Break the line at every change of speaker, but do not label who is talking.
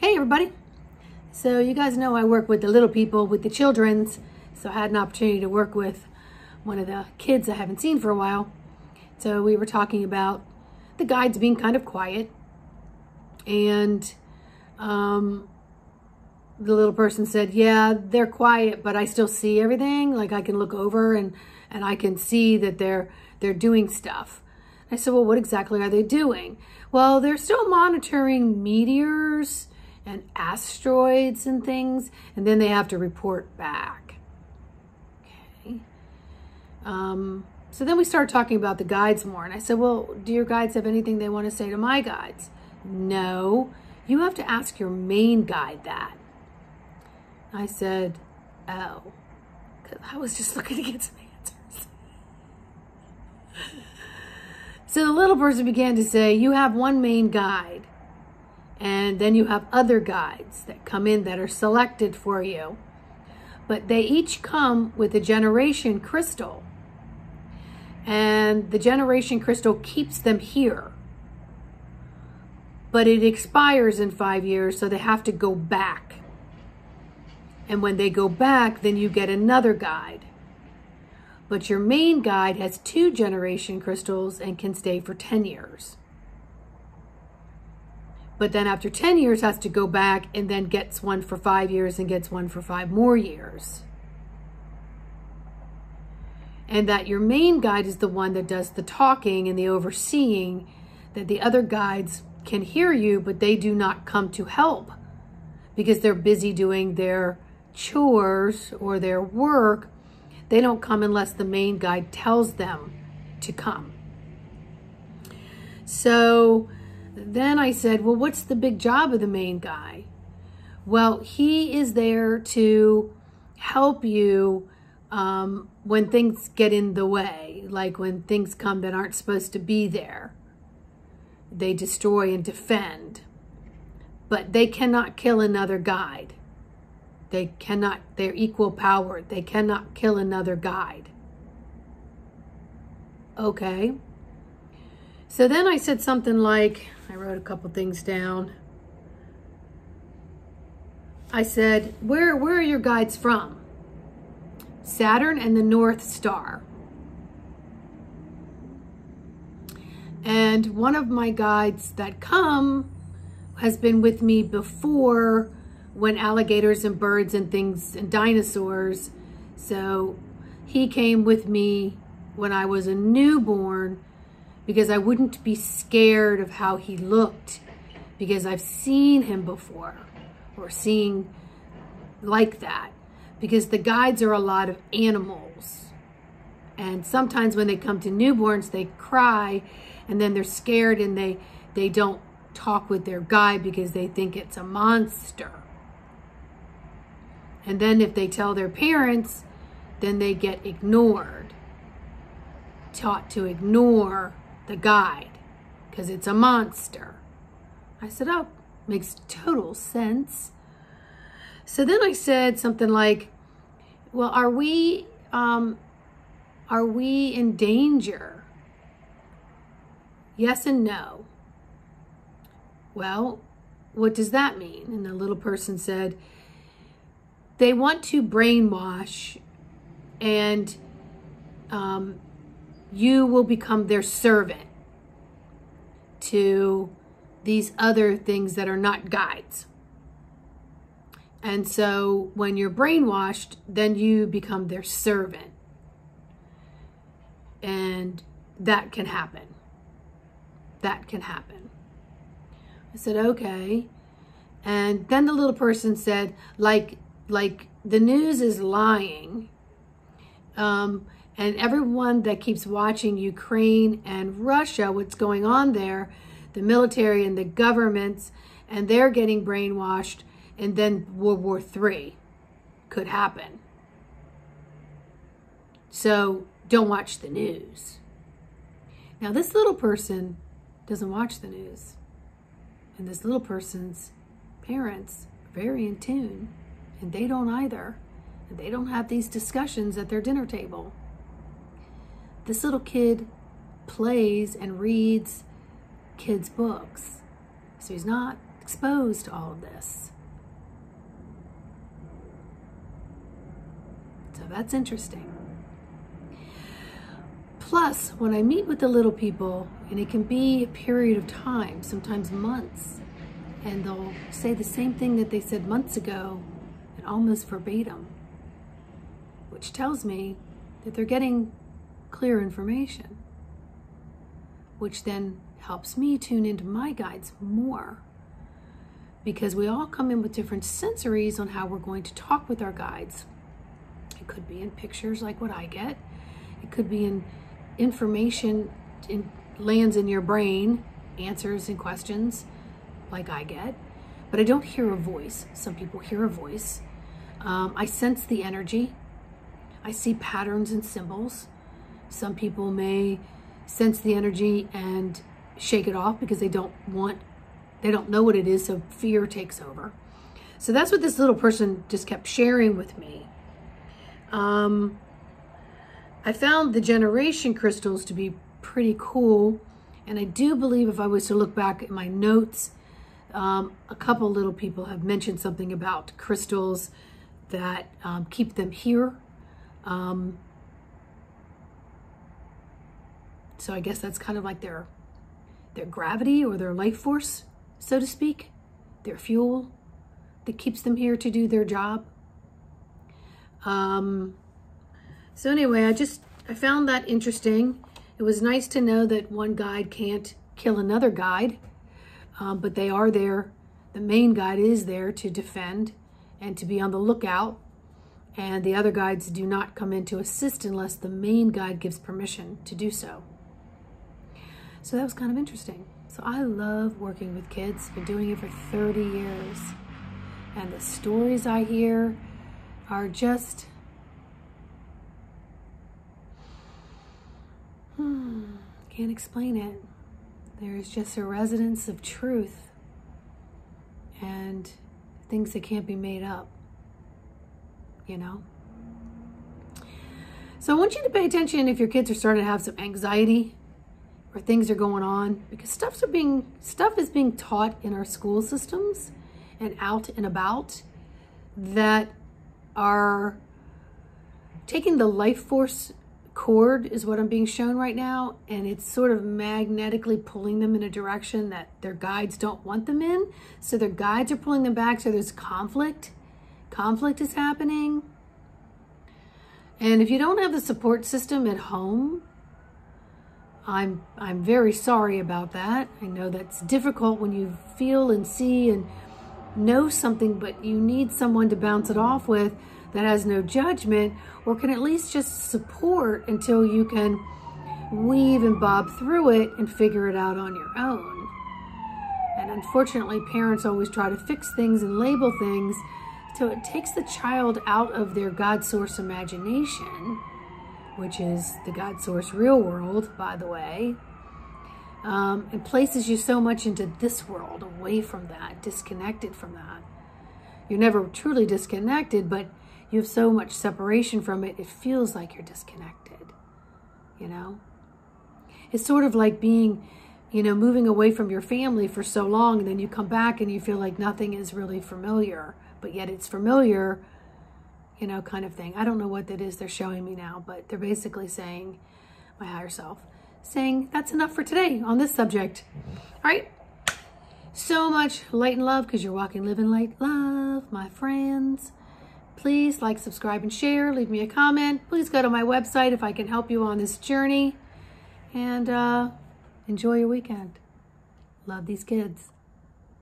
Hey everybody. So you guys know I work with the little people, with the children's. So I had an opportunity to work with one of the kids I haven't seen for a while. So we were talking about the guides being kind of quiet. And the little person said, yeah, they're quiet, but I still see everything. Like I can look over and I can see that they're doing stuff. I said, well, what exactly are they doing? Well, they're still monitoring meteors and asteroids and things, and then they have to report back. Okay. So then we started talking about the guides more, and I said, well, do your guides have anything they want to say to my guides? No, you have to ask your main guide that. I said, oh, because I was just looking to get some answers. So the little person began to say, you have one main guide, and then you have other guides that come in that are selected for you. But they each come with a generation crystal. And the generation crystal keeps them here. But it expires in 5 years, so they have to go back. And when they go back, then you get another guide. But your main guide has 2 generation crystals and can stay for 10 years. But then after 10 years has to go back and then gets one for 5 years and gets one for 5 more years. And that your main guide is the one that does the talking and the overseeing, that the other guides can hear you, but they do not come to help because they're busy doing their chores or their work. They don't come unless the main guide tells them to come. So then I said, well, what's the big job of the main guy? Well, he is there to help you when things get in the way, like when things come that aren't supposed to be there. They destroy and defend, but they cannot kill another guide. They cannot, they're equal powered. They cannot kill another guide. Okay. So then I said something like, I wrote a couple things down. I said, where are your guides from? Saturn and the North Star. And one of my guides that come has been with me before when alligators and birds and things and dinosaurs. So he came with me when I was a newborn because I wouldn't be scared of how he looked because I've seen him before or seeing like that, because the guides are a lot of animals. And sometimes when they come to newborns, they cry and then they're scared and they don't talk with their guide because they think it's a monster. And then if they tell their parents, then they get ignored, taught to ignore the guide because it's a monster. I said, oh, makes total sense. So then I said something like, well, are we in danger? Yes and no. Well, what does that mean? And the little person said, they want to brainwash and you will become their servant to these other things that are not guides. And so when you're brainwashed, then you become their servant. And that can happen. That can happen. I said, okay. And then the little person said, like the news is lying. And everyone that keeps watching Ukraine and Russia, what's going on there, the military and the governments, and they're getting brainwashed, and then World War III could happen. So don't watch the news. Now this little person doesn't watch the news. And this little person's parents are very in tune, and they don't either. And they don't have these discussions at their dinner table. This little kid plays and reads kids' books. So he's not exposed to all of this. So that's interesting. Plus, when I meet with the little people, and it can be a period of time, sometimes months, and they'll say the same thing that they said months ago, and almost verbatim, which tells me that they're getting clear information, which then helps me tune into my guides more, because we all come in with different sensories on how we're going to talk with our guides. It could be in pictures like what I get. It could be in information lands in your brain, answers and questions like I get, but I don't hear a voice. Some people hear a voice. I sense the energy. I see patterns and symbols. Some people may sense the energy and shake it off because they don't know what it is, so fear takes over. So that's what this little person just kept sharing with me. I found the generation crystals to be pretty cool, and I do believe if I was to look back at my notes, a couple little people have mentioned something about crystals that keep them here. So I guess that's kind of like their gravity or their life force, so to speak, their fuel that keeps them here to do their job. So anyway, I found that interesting. It was nice to know that one guide can't kill another guide, but they are there. The main guide is there to defend and to be on the lookout, and the other guides do not come in to assist unless the main guide gives permission to do so. So that was kind of interesting. So I love working with kids. Been doing it for 30 years. And the stories I hear are just, can't explain it. There is just a resonance of truth and things that can't be made up, you know? So I want you to pay attention if your kids are starting to have some anxiety or things are going on, because stuff is being taught in our school systems and out and about that are taking the life force cord, is what I'm being shown right now, and it's sort of magnetically pulling them in a direction that their guides don't want them in. So their guides are pulling them back, so there's conflict. Conflict is happening. And if you don't have the support system at home, I'm very sorry about that. I know that's difficult when you feel and see and know something, but you need someone to bounce it off with that has no judgment, or can at least just support until you can weave and bob through it and figure it out on your own. And unfortunately, parents always try to fix things and label things, so it takes the child out of their God source imagination, which is the God source real world, by the way. It places you so much into this world, away from that, disconnected from that. You're never truly disconnected, but you have so much separation from it, it feels like you're disconnected, you know? It's sort of like being, you know, moving away from your family for so long, and then you come back and you feel like nothing is really familiar, but yet it's familiar, you know, kind of thing. I don't know what that is they're showing me now, but they're basically saying, my higher self, saying that's enough for today on this subject. All right. So much light and love, because you're walking, living light, love, my friends. Please like, subscribe, and share. Leave me a comment. Please go to my website if I can help you on this journey. And enjoy your weekend. Love these kids.